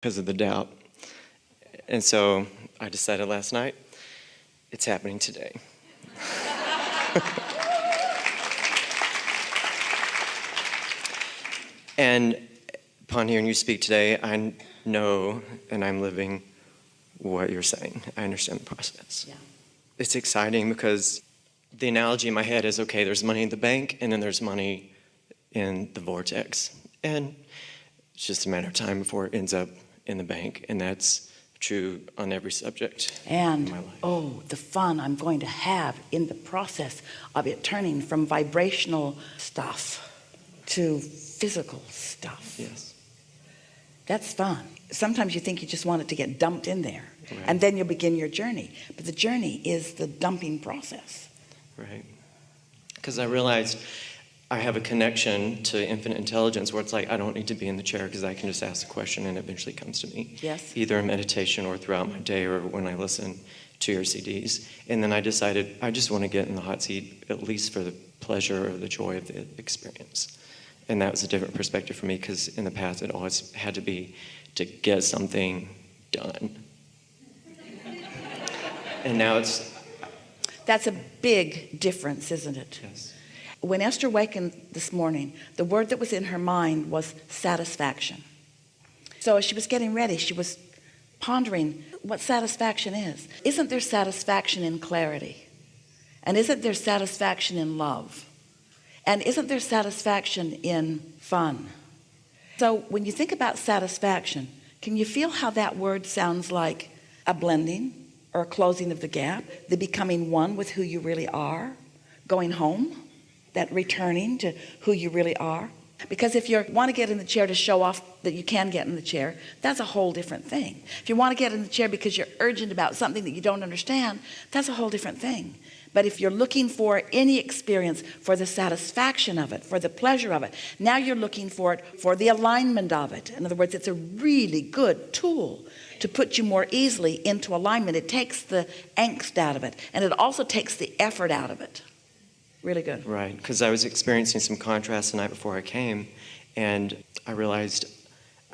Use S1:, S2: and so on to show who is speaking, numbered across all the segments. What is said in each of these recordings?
S1: because of the doubt. And so I decided last night, it's happening today. And upon hearing you speak today, I know and I'm living what you're saying. I understand the process.
S2: Yeah.
S1: It's exciting because the analogy in my head is, okay, there's money in the bank and then there's money in the vortex. And it's just a matter of time before it ends up in the bank. And that's true on every subject
S2: and
S1: in my life.
S2: Oh, the fun I'm going to have in the process of it turning from vibrational stuff to physical stuff.
S1: Yes.
S2: That's fun. Sometimes you think you just want it to get dumped in there,
S1: right.
S2: And then you'll begin your journey. But the journey is the dumping process.
S1: Right. Because I realized I have a connection to infinite intelligence where it's like I don't need to be in the chair because I can just ask the question and it eventually comes to me.
S2: Yes.
S1: Either in meditation or throughout my day or when I listen to your CDs. And then I decided I just want to get in the hot seat at least for the pleasure or the joy of the experience. And that was a different perspective for me because in the past it always had to be to get something done. And now it's...
S2: That's a big difference, isn't it?
S1: Yes.
S2: When Esther wakened this morning, the word that was in her mind was satisfaction. So as she was getting ready, she was pondering what satisfaction is. Isn't there satisfaction in clarity? And isn't there satisfaction in love? And isn't there satisfaction in fun? So when you think about satisfaction, can you feel how that word sounds like a blending or a closing of the gap, the becoming one with who you really are, going home, that returning to who you really are? Because if you want to get in the chair to show off that you can get in the chair, that's a whole different thing. If you want to get in the chair because you're urgent about something that you don't understand, that's a whole different thing. But if you're looking for any experience for the satisfaction of it, for the pleasure of it, now you're looking for it for the alignment of it. In other words, it's a really good tool to put you more easily into alignment. It takes the angst out of it, and it also takes the effort out of it. Really good.
S1: Right, because I was experiencing some contrast the night before I came, and I realized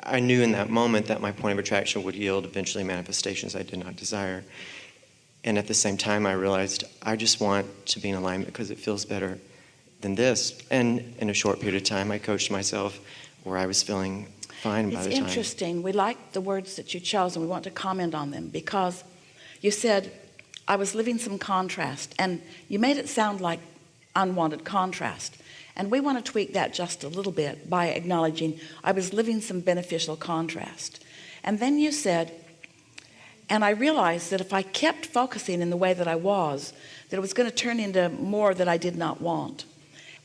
S1: I knew in that moment that my point of attraction would yield eventually manifestations I did not desire. And at the same time, I realized I just want to be in alignment because it feels better than this. And in a short period of time, I coached myself where I was feeling fine by the time.
S2: It's interesting. We like the words that you chose, and we want to comment on them because you said, I was living some contrast, and you made it sound like unwanted contrast. And we want to tweak that just a little bit by acknowledging I was living some beneficial contrast. And then you said, and I realized that if I kept focusing in the way that I was, that it was going to turn into more that I did not want.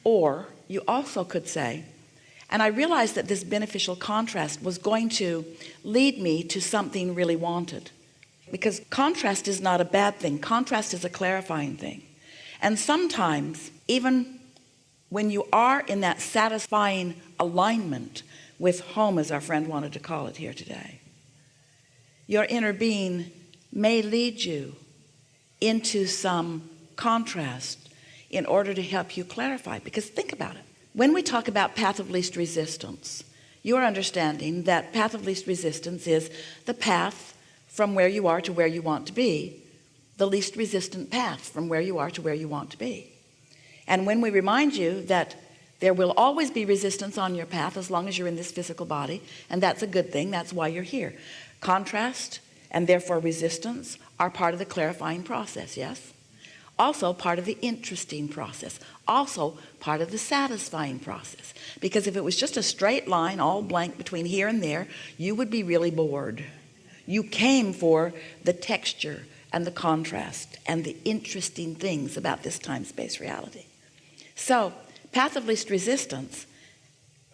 S2: Or you also could say, and I realized that this beneficial contrast was going to lead me to something really wanted. Because contrast is not a bad thing. Contrast is a clarifying thing. And sometimes, even when you are in that satisfying alignment with home, as our friend wanted to call it here today, your inner being may lead you into some contrast in order to help you clarify. Because think about it. When we talk about path of least resistance, you're understanding that path of least resistance is the path from where you are to where you want to be, the least resistant path from where you are to where you want to be. And when we remind you that there will always be resistance on your path as long as you're in this physical body, and that's a good thing, that's why you're here. Contrast and therefore resistance are part of the clarifying process, yes? Also part of the interesting process, also part of the satisfying process. Because if it was just a straight line, all blank between here and there, you would be really bored. You came for the texture and the contrast and the interesting things about this time-space reality. So, path of least resistance,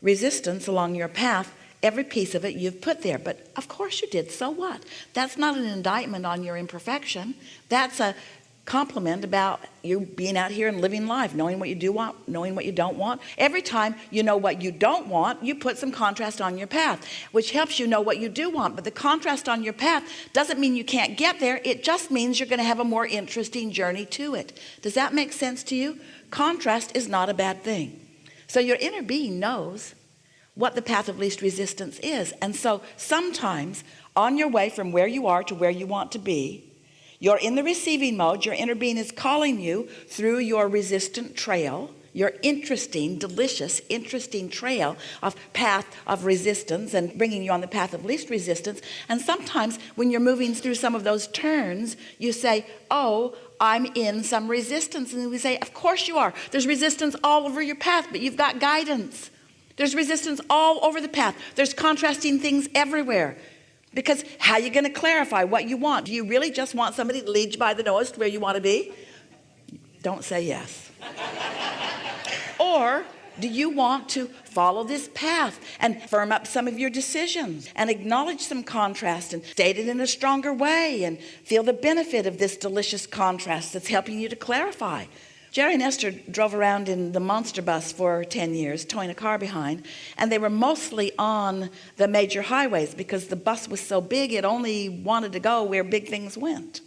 S2: resistance along your path, every piece of it you've put there. But of course you did, so what? That's not an indictment on your imperfection. That's a compliment about you being out here and living life, knowing what you do want, knowing what you don't want. Every time you know what you don't want, you put some contrast on your path, which helps you know what you do want. But the contrast on your path doesn't mean you can't get there. It just means you're going to have a more interesting journey to it. Does that make sense to you? Contrast is not a bad thing. So your inner being knows what the path of least resistance is. And so sometimes on your way from where you are to where you want to be, you're in the receiving mode. Your inner being is calling you through your resistant trail, your interesting, delicious, interesting trail of path of resistance, and bringing you on the path of least resistance. And sometimes when you're moving through some of those turns, you say, oh, I'm in some resistance. And we say, of course you are. There's resistance all over your path, but you've got guidance. There's resistance all over the path. There's contrasting things everywhere. Because how are you going to clarify what you want? Do you really just want somebody to lead you by the nose to where you want to be? Don't say yes. Or do you want to follow this path and firm up some of your decisions and acknowledge some contrast and state it in a stronger way and feel the benefit of this delicious contrast that's helping you to clarify? Jerry and Esther drove around in the monster bus for 10 years, towing a car behind, and they were mostly on the major highways because the bus was so big it only wanted to go where big things went.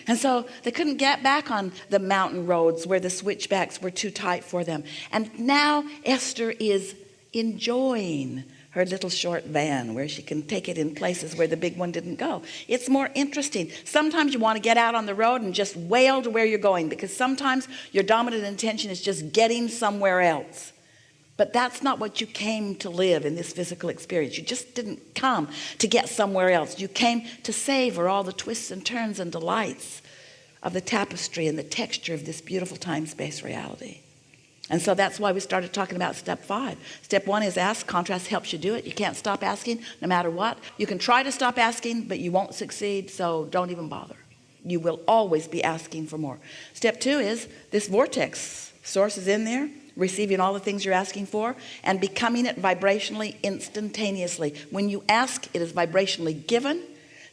S2: And so they couldn't get back on the mountain roads where the switchbacks were too tight for them. And now Esther is enjoying her little short van where she can take it in places where the big one didn't go. It's more interesting. Sometimes you want to get out on the road and just wail to where you're going, because sometimes your dominant intention is just getting somewhere else. But that's not what you came to live in this physical experience. You just didn't come to get somewhere else. You came to savor all the twists and turns and delights of the tapestry and the texture of this beautiful time-space reality. And so that's why we started talking about step 5. Step 1 is ask. Contrast helps you do it. You can't stop asking no matter what. You can try to stop asking, but you won't succeed, so don't even bother. You will always be asking for more. Step 2 is this vortex. Source is in there, receiving all the things you're asking for and becoming it vibrationally instantaneously. When you ask, it is vibrationally given.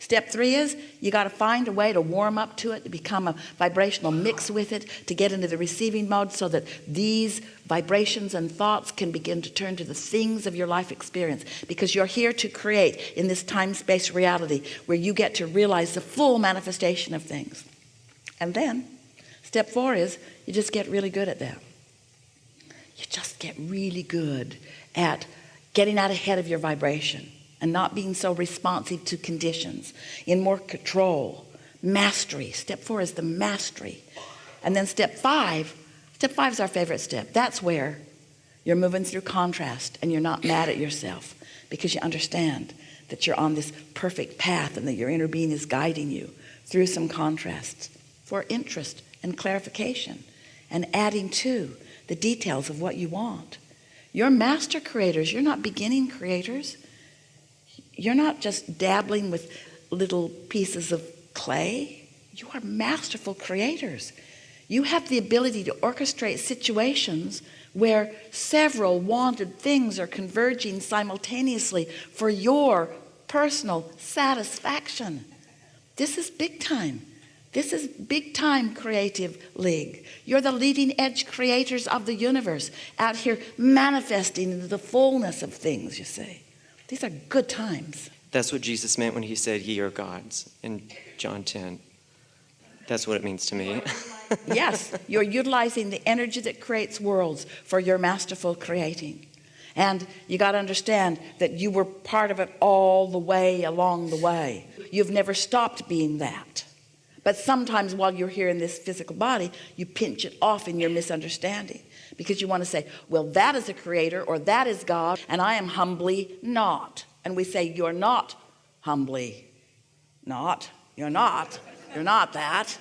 S2: Step 3 is you got to find a way to warm up to it, to become a vibrational mix with it, to get into the receiving mode so that these vibrations and thoughts can begin to turn to the things of your life experience, because you're here to create in this time-space reality where you get to realize the full manifestation of things. And then step 4 is you just get really good at that. You just get really good at getting out ahead of your vibration and not being so responsive to conditions, in more control, mastery. Step 4 is the mastery. And then step 5 is our favorite step. That's where you're moving through contrast and you're not mad at yourself because you understand that you're on this perfect path and that your inner being is guiding you through some contrasts for interest and clarification and adding to the details of what you want. You're master creators. You're not beginning creators. You're not just dabbling with little pieces of clay. You are masterful creators. You have the ability to orchestrate situations where several wanted things are converging simultaneously for your personal satisfaction. This is big time. This is big time creative league. You're the leading edge creators of the universe out here manifesting into the fullness of things, you see. These are good times.
S1: That's what Jesus meant when he said, ye are gods, in John 10. That's what it means to me.
S2: Yes, you're utilizing the energy that creates worlds for your masterful creating. And you got to understand that you were part of it all the way along the way. You've never stopped being that. But sometimes while you're here in this physical body, you pinch it off in your misunderstanding. Because you want to say, well, that is a creator or that is God, and I am humbly not. And we say, you're not humbly not. You're not. You're not that.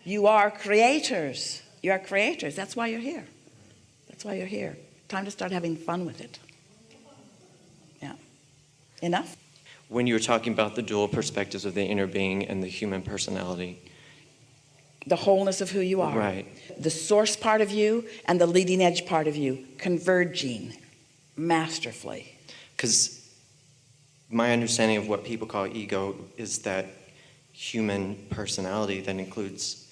S2: You are creators. You are creators. That's why you're here. That's why you're here. Time to start having fun with it. Yeah. Enough?
S1: When you were talking about the dual perspectives of the inner being and the human personality.
S2: The wholeness of who you are.
S1: Right.
S2: The source part of you and the leading edge part of you converging masterfully.
S1: Because my understanding of what people call ego is that human personality that includes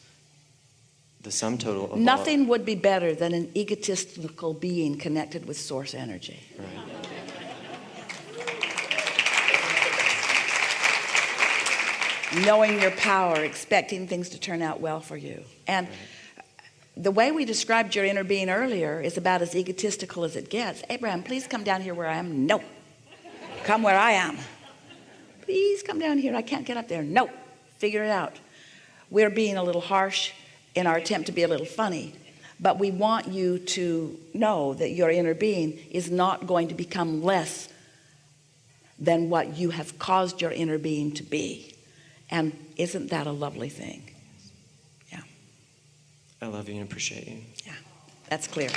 S1: the sum total of
S2: nothing would be better than an egotistical being connected with source energy.
S1: Right.
S2: Knowing your power, expecting things to turn out well for you. And The way we described your inner being earlier is about as egotistical as it gets. Abraham, please come down here where I am. No. Come where I am. Please come down here. I can't get up there. No. Figure it out. We're being a little harsh in our attempt to be a little funny, but we want you to know that your inner being is not going to become less than what you have caused your inner being to be. And isn't that a lovely thing? Yeah.
S1: I love you and appreciate you.
S2: Yeah, that's clear.